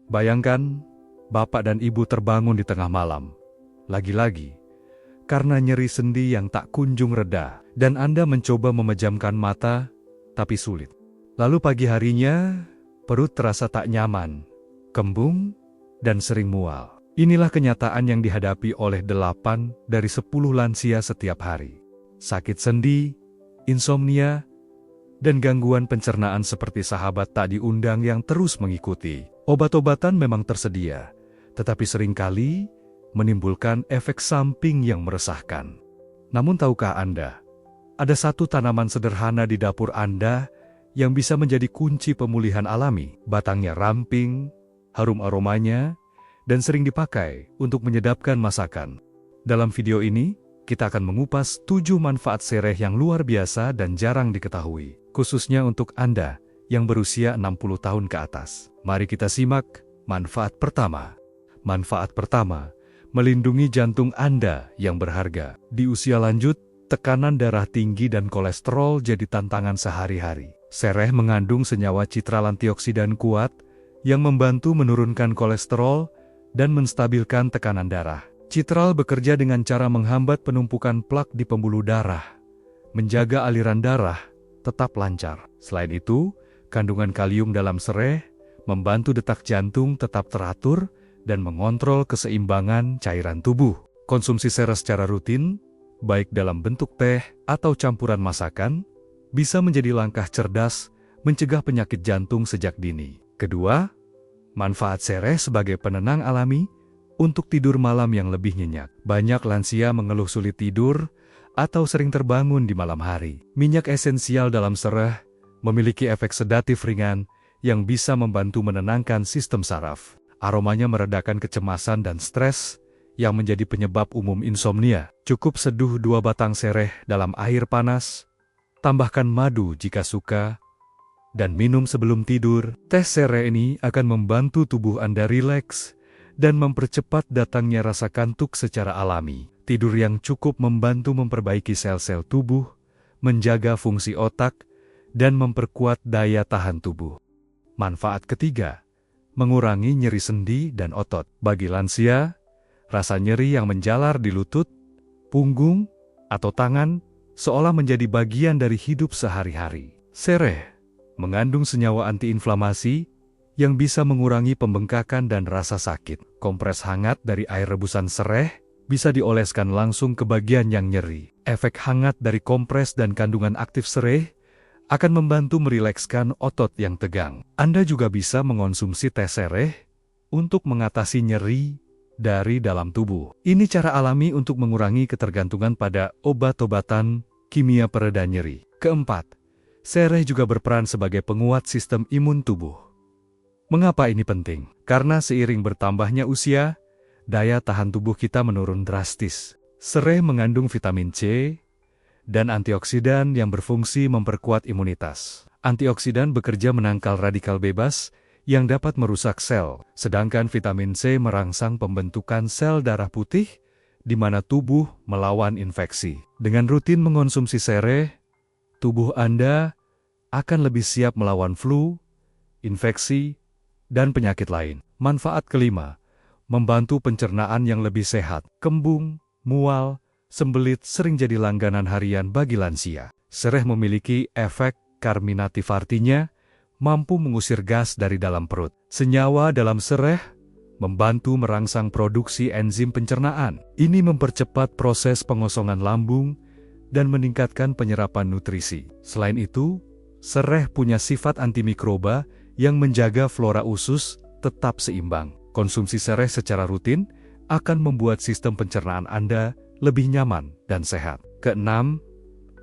Bayangkan, bapak dan ibu terbangun di tengah malam. Lagi-lagi, karena nyeri sendi yang tak kunjung reda, dan Anda mencoba memejamkan mata, tapi sulit. Lalu pagi harinya, perut terasa tak nyaman, kembung, dan sering mual. Inilah kenyataan yang dihadapi oleh 8 dari 10 lansia setiap hari. Sakit sendi, insomnia, dan gangguan pencernaan seperti sahabat tak diundang yang terus mengikuti. Obat-obatan memang tersedia, tetapi seringkali menimbulkan efek samping yang meresahkan. Namun tahukah Anda, ada satu tanaman sederhana di dapur Anda yang bisa menjadi kunci pemulihan alami. Batangnya ramping, harum aromanya, dan sering dipakai untuk menyedapkan masakan. Dalam video ini, kita akan mengupas 7 manfaat sereh yang luar biasa dan jarang diketahui, khususnya untuk Anda yang berusia 60 tahun ke atas. Mari kita simak manfaat pertama. Manfaat pertama, melindungi jantung Anda yang berharga. Di usia lanjut, tekanan darah tinggi dan kolesterol jadi tantangan sehari-hari. Sereh mengandung senyawa citral antioksidan kuat yang membantu menurunkan kolesterol dan menstabilkan tekanan darah. Citral bekerja dengan cara menghambat penumpukan plak di pembuluh darah, menjaga aliran darah tetap lancar. Selain itu, kandungan kalium dalam sereh membantu detak jantung tetap teratur dan mengontrol keseimbangan cairan tubuh. Konsumsi sereh secara rutin, baik dalam bentuk teh atau campuran masakan, bisa menjadi langkah cerdas mencegah penyakit jantung sejak dini. Kedua, manfaat sereh sebagai penenang alami untuk tidur malam yang lebih nyenyak. Banyak lansia mengeluh sulit tidur atau sering terbangun di malam hari. Minyak esensial dalam sereh memiliki efek sedatif ringan yang bisa membantu menenangkan sistem saraf. Aromanya meredakan kecemasan dan stres yang menjadi penyebab umum insomnia. Cukup seduh 2 batang sereh dalam air panas, tambahkan madu jika suka, dan minum sebelum tidur. Teh sereh ini akan membantu tubuh Anda rileks dan mempercepat datangnya rasa kantuk secara alami. Tidur yang cukup membantu memperbaiki sel-sel tubuh, menjaga fungsi otak, dan memperkuat daya tahan tubuh. Manfaat ketiga, mengurangi nyeri sendi dan otot. Bagi lansia, rasa nyeri yang menjalar di lutut, punggung, atau tangan seolah menjadi bagian dari hidup sehari-hari. Sereh mengandung senyawa antiinflamasi yang bisa mengurangi pembengkakan dan rasa sakit. Kompres hangat dari air rebusan sereh bisa dioleskan langsung ke bagian yang nyeri. Efek hangat dari kompres dan kandungan aktif sereh akan membantu merilekskan otot yang tegang. Anda juga bisa mengonsumsi teh sereh untuk mengatasi nyeri dari dalam tubuh. Ini cara alami untuk mengurangi ketergantungan pada obat-obatan kimia pereda nyeri. Keempat, sereh juga berperan sebagai penguat sistem imun tubuh. Mengapa ini penting? Karena seiring bertambahnya usia, daya tahan tubuh kita menurun drastis. Sereh mengandung vitamin C dan antioksidan yang berfungsi memperkuat imunitas. Antioksidan bekerja menangkal radikal bebas yang dapat merusak sel, sedangkan vitamin C merangsang pembentukan sel darah putih, di mana tubuh melawan infeksi. Dengan rutin mengonsumsi sereh, tubuh Anda akan lebih siap melawan flu, infeksi, dan penyakit lain. Manfaat kelima, membantu pencernaan yang lebih sehat. Kembung, mual, sembelit sering jadi langganan harian bagi lansia. Sereh memiliki efek karminatif, artinya mampu mengusir gas dari dalam perut. Senyawa dalam sereh membantu merangsang produksi enzim pencernaan. Ini mempercepat proses pengosongan lambung dan meningkatkan penyerapan nutrisi. Selain itu, sereh punya sifat antimikroba yang menjaga flora usus tetap seimbang. Konsumsi sereh secara rutin akan membuat sistem pencernaan Anda lebih nyaman dan sehat. Keenam,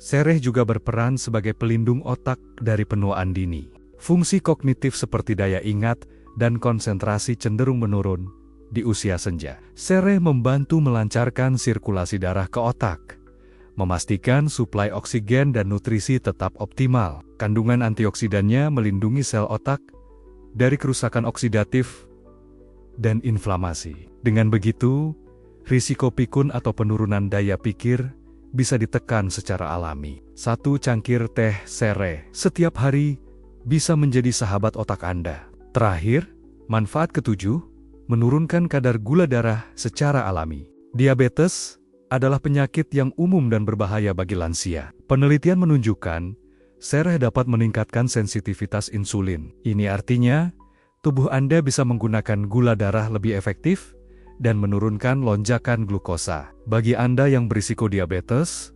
sereh juga berperan sebagai pelindung otak dari penuaan dini. Fungsi kognitif seperti daya ingat dan konsentrasi cenderung menurun di usia senja. Sereh membantu melancarkan sirkulasi darah ke otak, memastikan suplai oksigen dan nutrisi tetap optimal. Kandungan antioksidannya melindungi sel otak dari kerusakan oksidatif dan inflamasi. Dengan begitu, risiko pikun atau penurunan daya pikir bisa ditekan secara alami. 1 cangkir teh sereh setiap hari bisa menjadi sahabat otak Anda. Terakhir, Manfaat ketujuh, menurunkan kadar gula darah secara alami. Diabetes adalah penyakit yang umum dan berbahaya bagi lansia. Penelitian menunjukkan, sereh dapat meningkatkan sensitivitas insulin. Ini artinya, tubuh Anda bisa menggunakan gula darah lebih efektif dan menurunkan lonjakan glukosa. Bagi Anda yang berisiko diabetes,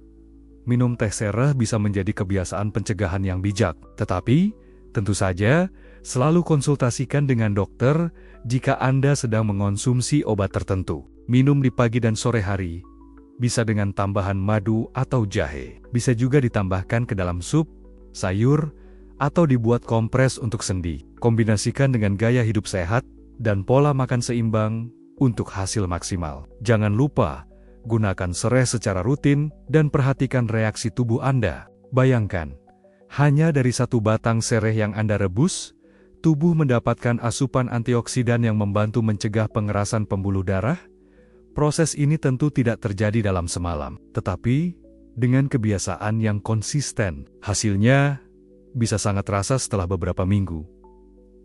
minum teh sereh bisa menjadi kebiasaan pencegahan yang bijak. Tetapi, tentu saja, selalu konsultasikan dengan dokter jika Anda sedang mengonsumsi obat tertentu. Minum di pagi dan sore hari, bisa dengan tambahan madu atau jahe. Bisa juga ditambahkan ke dalam sup, sayur, atau dibuat kompres untuk sendi. Kombinasikan dengan gaya hidup sehat dan pola makan seimbang untuk hasil maksimal. Jangan lupa, gunakan sereh secara rutin dan perhatikan reaksi tubuh Anda. Bayangkan, hanya dari satu batang sereh yang Anda rebus, tubuh mendapatkan asupan antioksidan yang membantu mencegah pengerasan pembuluh darah. Proses ini tentu tidak terjadi dalam semalam, tetapi dengan kebiasaan yang konsisten. Hasilnya bisa sangat terasa setelah beberapa minggu.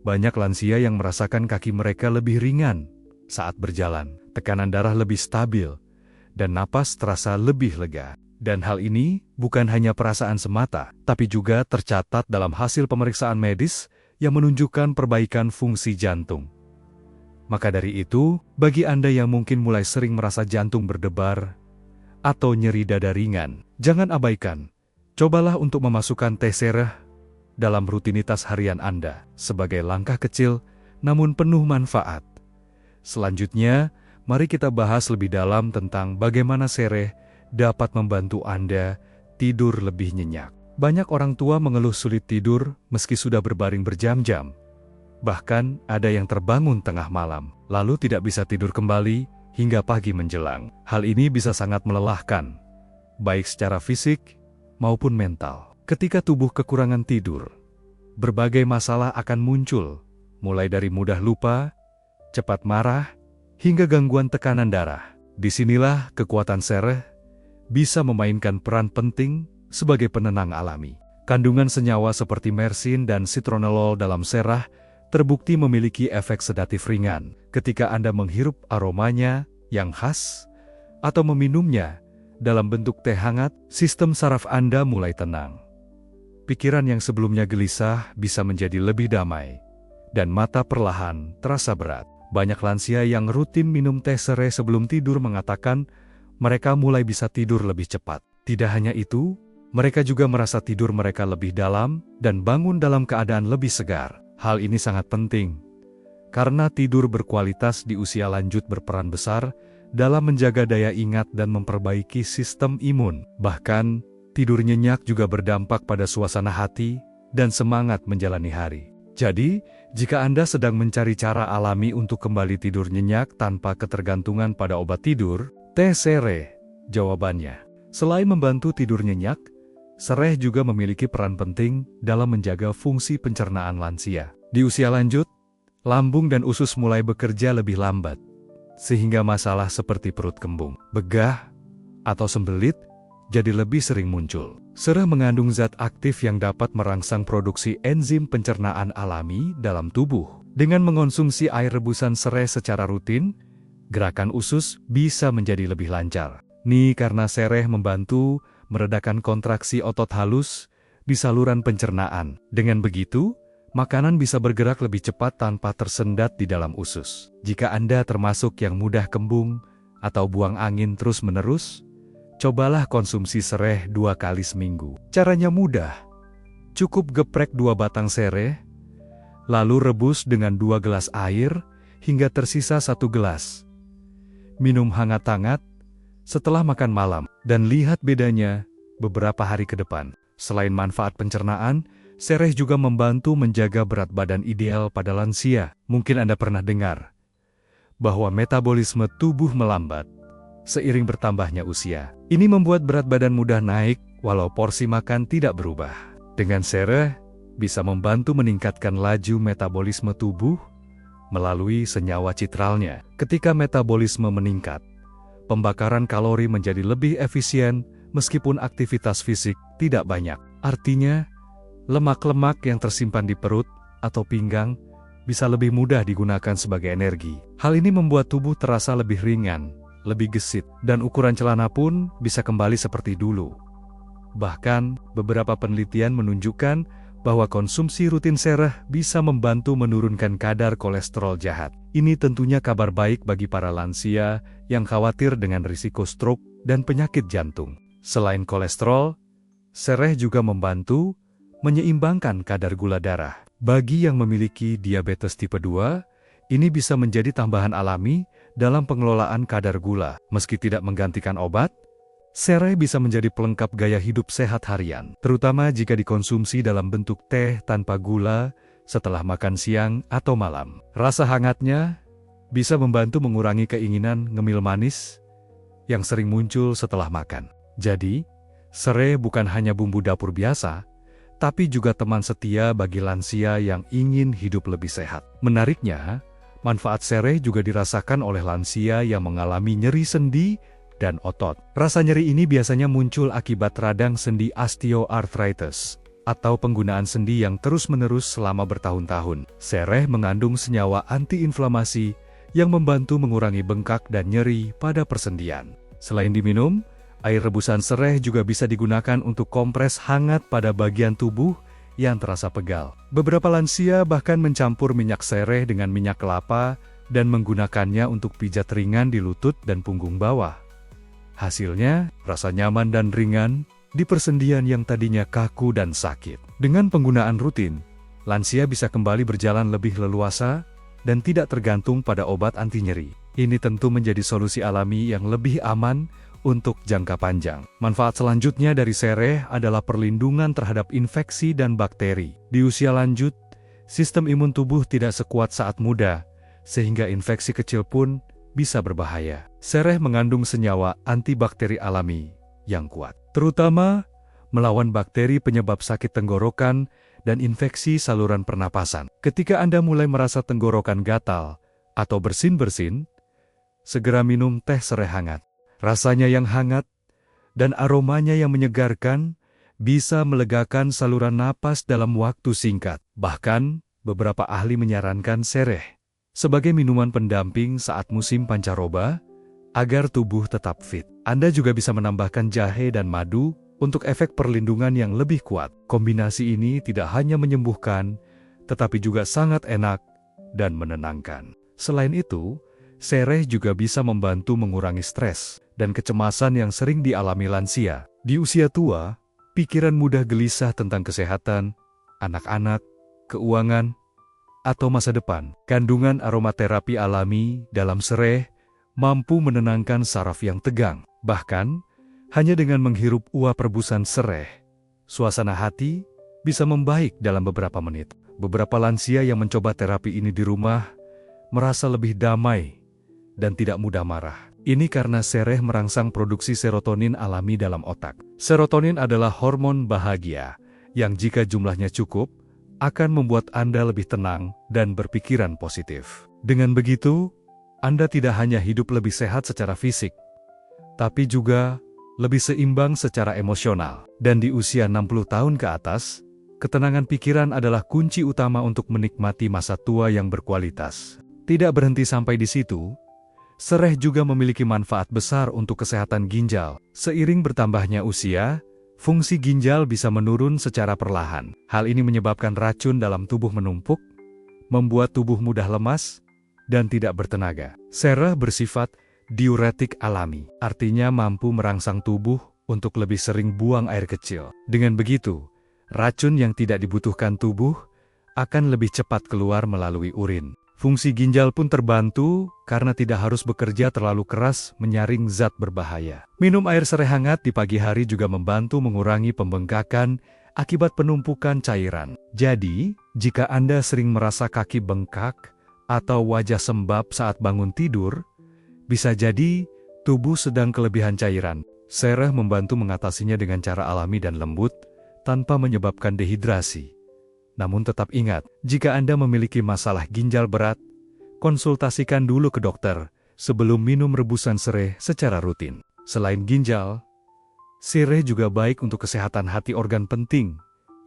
Banyak lansia yang merasakan kaki mereka lebih ringan saat berjalan, tekanan darah lebih stabil, dan napas terasa lebih lega. Dan hal ini bukan hanya perasaan semata, tapi juga tercatat dalam hasil pemeriksaan medis yang menunjukkan perbaikan fungsi jantung. Maka dari itu, bagi Anda yang mungkin mulai sering merasa jantung berdebar atau nyeri dada ringan, jangan abaikan. Cobalah untuk memasukkan teh sereh dalam rutinitas harian Anda sebagai langkah kecil namun penuh manfaat. Selanjutnya, mari kita bahas lebih dalam tentang bagaimana sereh dapat membantu Anda tidur lebih nyenyak. Banyak orang tua mengeluh sulit tidur meski sudah berbaring berjam-jam. Bahkan ada yang terbangun tengah malam, lalu tidak bisa tidur kembali hingga pagi menjelang. Hal ini bisa sangat melelahkan, baik secara fisik maupun mental. Ketika tubuh kekurangan tidur, berbagai masalah akan muncul, mulai dari mudah lupa, cepat marah, hingga gangguan tekanan darah. Disinilah kekuatan sereh bisa memainkan peran penting sebagai penenang alami. Kandungan senyawa seperti mersin dan citronellol dalam sereh terbukti memiliki efek sedatif ringan. Ketika Anda menghirup aromanya yang khas atau meminumnya dalam bentuk teh hangat, sistem saraf Anda mulai tenang. Pikiran yang sebelumnya gelisah bisa menjadi lebih damai, dan mata perlahan terasa berat. Banyak lansia yang rutin minum teh sereh sebelum tidur mengatakan mereka mulai bisa tidur lebih cepat. Tidak hanya itu, mereka juga merasa tidur mereka lebih dalam dan bangun dalam keadaan lebih segar. Hal ini sangat penting, karena tidur berkualitas di usia lanjut berperan besar dalam menjaga daya ingat dan memperbaiki sistem imun. Bahkan, tidur nyenyak juga berdampak pada suasana hati dan semangat menjalani hari. Jadi, jika Anda sedang mencari cara alami untuk kembali tidur nyenyak tanpa ketergantungan pada obat tidur, teh sereh jawabannya. Selain membantu tidur nyenyak, sereh juga memiliki peran penting dalam menjaga fungsi pencernaan lansia. Di usia lanjut, lambung dan usus mulai bekerja lebih lambat, sehingga masalah seperti perut kembung, begah, atau sembelit jadi lebih sering muncul. Sereh mengandung zat aktif yang dapat merangsang produksi enzim pencernaan alami dalam tubuh. Dengan mengonsumsi air rebusan sereh secara rutin, gerakan usus bisa menjadi lebih lancar. Ini karena sereh membantu meredakan kontraksi otot halus di saluran pencernaan. Dengan begitu, makanan bisa bergerak lebih cepat tanpa tersendat di dalam usus. Jika Anda termasuk yang mudah kembung atau buang angin terus-menerus, cobalah konsumsi sereh 2 kali seminggu. Caranya mudah. Cukup geprek 2 batang sereh, lalu rebus dengan 2 gelas air hingga tersisa 1 gelas. Minum hangat-hangat setelah makan malam, dan lihat bedanya beberapa hari ke depan. Selain manfaat pencernaan, sereh juga membantu menjaga berat badan ideal pada lansia. Mungkin Anda pernah dengar bahwa metabolisme tubuh melambat seiring bertambahnya usia. Ini membuat berat badan mudah naik walau porsi makan tidak berubah. Dengan sereh, bisa membantu meningkatkan laju metabolisme tubuh melalui senyawa citralnya. Ketika metabolisme meningkat, pembakaran kalori menjadi lebih efisien meskipun aktivitas fisik tidak banyak. Artinya, lemak-lemak yang tersimpan di perut atau pinggang bisa lebih mudah digunakan sebagai energi. Hal ini membuat tubuh terasa lebih ringan, lebih gesit, dan ukuran celana pun bisa kembali seperti dulu. Bahkan, beberapa penelitian menunjukkan bahwa konsumsi rutin sereh bisa membantu menurunkan kadar kolesterol jahat. Ini tentunya kabar baik bagi para lansia yang khawatir dengan risiko stroke dan penyakit jantung. Selain kolesterol, sereh juga membantu menyeimbangkan kadar gula darah. Bagi yang memiliki diabetes tipe 2, ini bisa menjadi tambahan alami dalam pengelolaan kadar gula. Meski tidak menggantikan obat, sereh bisa menjadi pelengkap gaya hidup sehat harian, terutama jika dikonsumsi dalam bentuk teh tanpa gula setelah makan siang atau malam. Rasa hangatnya bisa membantu mengurangi keinginan ngemil manis yang sering muncul setelah makan. Jadi, sereh bukan hanya bumbu dapur biasa, tapi juga teman setia bagi lansia yang ingin hidup lebih sehat. Menariknya, manfaat sereh juga dirasakan oleh lansia yang mengalami nyeri sendi dan otot. Rasa nyeri ini biasanya muncul akibat radang sendi osteoarthritis, atau penggunaan sendi yang terus-menerus selama bertahun-tahun. Sereh mengandung senyawa antiinflamasi yang membantu mengurangi bengkak dan nyeri pada persendian. Selain diminum, air rebusan sereh juga bisa digunakan untuk kompres hangat pada bagian tubuh yang terasa pegal. Beberapa lansia bahkan mencampur minyak sereh dengan minyak kelapa dan menggunakannya untuk pijat ringan di lutut dan punggung bawah. Hasilnya, rasa nyaman dan ringan di persendian yang tadinya kaku dan sakit. Dengan penggunaan rutin, lansia bisa kembali berjalan lebih leluasa dan tidak tergantung pada obat anti nyeri. Ini tentu menjadi solusi alami yang lebih aman untuk jangka panjang. Manfaat selanjutnya dari sereh adalah perlindungan terhadap infeksi dan bakteri. Di usia lanjut, sistem imun tubuh tidak sekuat saat muda, sehingga infeksi kecil pun bisa berbahaya. Sereh mengandung senyawa antibakteri alami yang kuat, terutama melawan bakteri penyebab sakit tenggorokan dan infeksi saluran pernapasan. Ketika Anda mulai merasa tenggorokan gatal atau bersin-bersin, segera minum teh sereh hangat. Rasanya yang hangat dan aromanya yang menyegarkan bisa melegakan saluran napas dalam waktu singkat. Bahkan, beberapa ahli menyarankan sereh sebagai minuman pendamping saat musim pancaroba agar tubuh tetap fit. Anda juga bisa menambahkan jahe dan madu untuk efek perlindungan yang lebih kuat. Kombinasi ini tidak hanya menyembuhkan, tetapi juga sangat enak dan menenangkan. Selain itu, sereh juga bisa membantu mengurangi stres dan kecemasan yang sering dialami lansia. Di usia tua, pikiran mudah gelisah tentang kesehatan, anak-anak, keuangan, atau masa depan. Kandungan aromaterapi alami dalam sereh mampu menenangkan saraf yang tegang. Bahkan, hanya dengan menghirup uap rebusan sereh, suasana hati bisa membaik dalam beberapa menit. Beberapa lansia yang mencoba terapi ini di rumah merasa lebih damai dan tidak mudah marah. Ini karena sereh merangsang produksi serotonin alami dalam otak. Serotonin adalah hormon bahagia yang jika jumlahnya cukup, akan membuat Anda lebih tenang dan berpikiran positif. Dengan begitu, Anda tidak hanya hidup lebih sehat secara fisik, tapi juga lebih seimbang secara emosional. Dan di usia 60 tahun ke atas, ketenangan pikiran adalah kunci utama untuk menikmati masa tua yang berkualitas. Tidak berhenti sampai di situ, sereh juga memiliki manfaat besar untuk kesehatan ginjal. Seiring bertambahnya usia, fungsi ginjal bisa menurun secara perlahan. Hal ini menyebabkan racun dalam tubuh menumpuk, membuat tubuh mudah lemas, dan tidak bertenaga. Sereh bersifat diuretik alami, artinya mampu merangsang tubuh untuk lebih sering buang air kecil. Dengan begitu, racun yang tidak dibutuhkan tubuh akan lebih cepat keluar melalui urin. Fungsi ginjal pun terbantu karena tidak harus bekerja terlalu keras menyaring zat berbahaya. Minum air sereh hangat di pagi hari juga membantu mengurangi pembengkakan akibat penumpukan cairan. Jadi, jika Anda sering merasa kaki bengkak atau wajah sembab saat bangun tidur, bisa jadi tubuh sedang kelebihan cairan. Sereh membantu mengatasinya dengan cara alami dan lembut tanpa menyebabkan dehidrasi. Namun tetap ingat, jika Anda memiliki masalah ginjal berat, konsultasikan dulu ke dokter sebelum minum rebusan sereh secara rutin. Selain ginjal, sereh juga baik untuk kesehatan hati, organ penting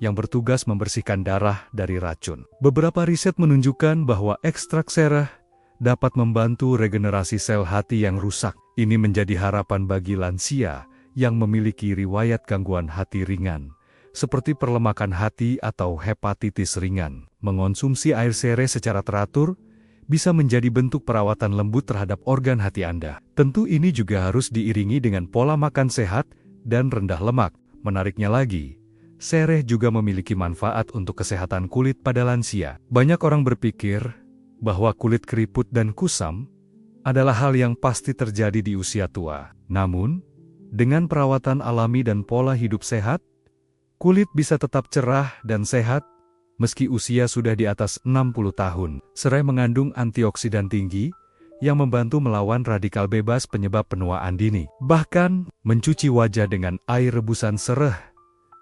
yang bertugas membersihkan darah dari racun. Beberapa riset menunjukkan bahwa ekstrak sereh dapat membantu regenerasi sel hati yang rusak. Ini menjadi harapan bagi lansia yang memiliki riwayat gangguan hati ringan, seperti perlemakan hati atau hepatitis ringan. Mengonsumsi air sereh secara teratur bisa menjadi bentuk perawatan lembut terhadap organ hati Anda. Tentu ini juga harus diiringi dengan pola makan sehat dan rendah lemak. Menariknya lagi, sereh juga memiliki manfaat untuk kesehatan kulit pada lansia. Banyak orang berpikir bahwa kulit keriput dan kusam adalah hal yang pasti terjadi di usia tua. Namun, dengan perawatan alami dan pola hidup sehat, kulit bisa tetap cerah dan sehat meski usia sudah di atas 60 tahun. Sereh mengandung antioksidan tinggi yang membantu melawan radikal bebas penyebab penuaan dini. Bahkan, mencuci wajah dengan air rebusan sereh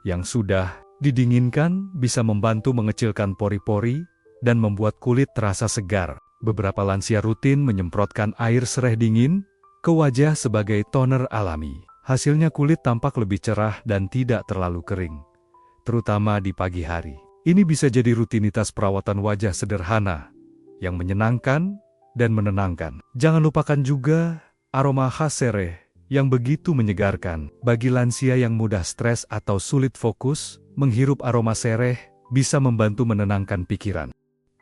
yang sudah didinginkan bisa membantu mengecilkan pori-pori dan membuat kulit terasa segar. Beberapa lansia rutin menyemprotkan air sereh dingin ke wajah sebagai toner alami. Hasilnya kulit tampak lebih cerah dan tidak terlalu kering, terutama di pagi hari. Ini bisa jadi rutinitas perawatan wajah sederhana yang menyenangkan dan menenangkan. Jangan lupakan juga aroma khas sereh yang begitu menyegarkan. Bagi lansia yang mudah stres atau sulit fokus, menghirup aroma sereh bisa membantu menenangkan pikiran.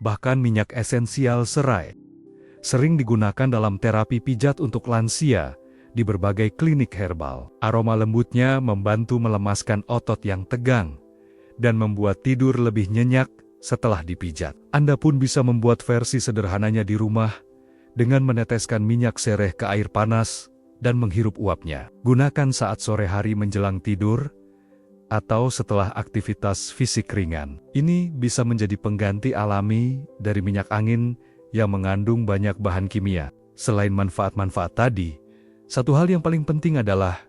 Bahkan minyak esensial serai sering digunakan dalam terapi pijat untuk lansia di berbagai klinik herbal. Aroma lembutnya membantu melemaskan otot yang tegang dan membuat tidur lebih nyenyak setelah dipijat. Anda pun bisa membuat versi sederhananya di rumah dengan meneteskan minyak sereh ke air panas dan menghirup uapnya. Gunakan saat sore hari menjelang tidur atau setelah aktivitas fisik ringan. Ini bisa menjadi pengganti alami dari minyak angin yang mengandung banyak bahan kimia. Selain manfaat-manfaat tadi, satu hal yang paling penting adalah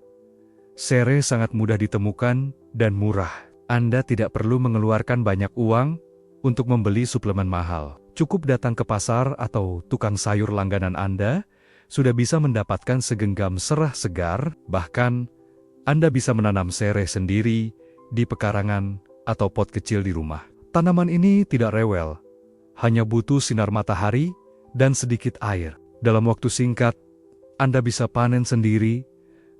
sereh sangat mudah ditemukan dan murah. Anda tidak perlu mengeluarkan banyak uang untuk membeli suplemen mahal. Cukup datang ke pasar atau tukang sayur langganan Anda, sudah bisa mendapatkan segenggam sereh segar. Bahkan, Anda bisa menanam sereh sendiri di pekarangan atau pot kecil di rumah. Tanaman ini tidak rewel, hanya butuh sinar matahari dan sedikit air. Dalam waktu singkat, Anda bisa panen sendiri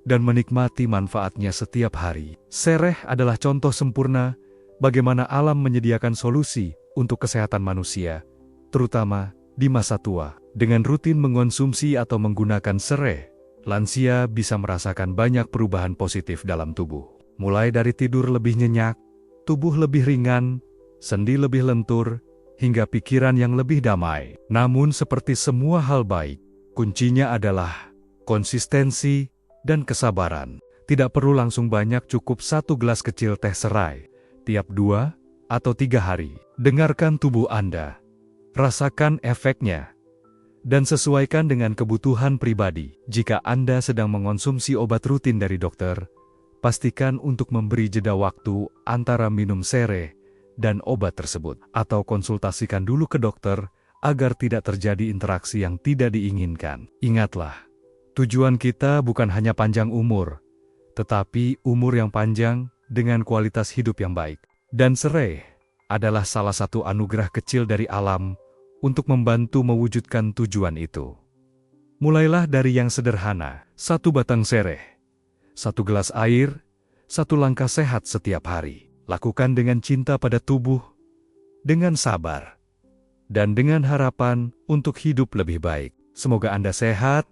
dan menikmati manfaatnya setiap hari. Sereh adalah contoh sempurna bagaimana alam menyediakan solusi untuk kesehatan manusia, terutama di masa tua. Dengan rutin mengonsumsi atau menggunakan sereh, lansia bisa merasakan banyak perubahan positif dalam tubuh. Mulai dari tidur lebih nyenyak, tubuh lebih ringan, sendi lebih lentur, hingga pikiran yang lebih damai. Namun seperti semua hal baik, kuncinya adalah konsistensi dan kesabaran. Tidak perlu langsung banyak, cukup 1 gelas kecil teh serai tiap 2 atau 3 hari. Dengarkan tubuh Anda, rasakan efeknya, dan sesuaikan dengan kebutuhan pribadi. Jika Anda sedang mengonsumsi obat rutin dari dokter, pastikan untuk memberi jeda waktu antara minum sereh dan obat tersebut. Atau konsultasikan dulu ke dokter agar tidak terjadi interaksi yang tidak diinginkan. Ingatlah, tujuan kita bukan hanya panjang umur, tetapi umur yang panjang dengan kualitas hidup yang baik. Dan sereh adalah salah satu anugerah kecil dari alam untuk membantu mewujudkan tujuan itu. Mulailah dari yang sederhana, 1 batang sereh, 1 gelas air, 1 langkah sehat setiap hari. Lakukan dengan cinta pada tubuh, dengan sabar, dan dengan harapan untuk hidup lebih baik. Semoga Anda sehat,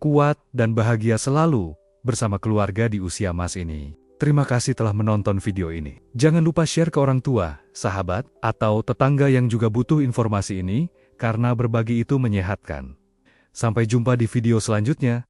kuat, dan bahagia selalu bersama keluarga di usia emas ini. Terima kasih telah menonton video ini. Jangan lupa share ke orang tua, sahabat, atau tetangga yang juga butuh informasi ini, karena berbagi itu menyehatkan. Sampai jumpa di video selanjutnya.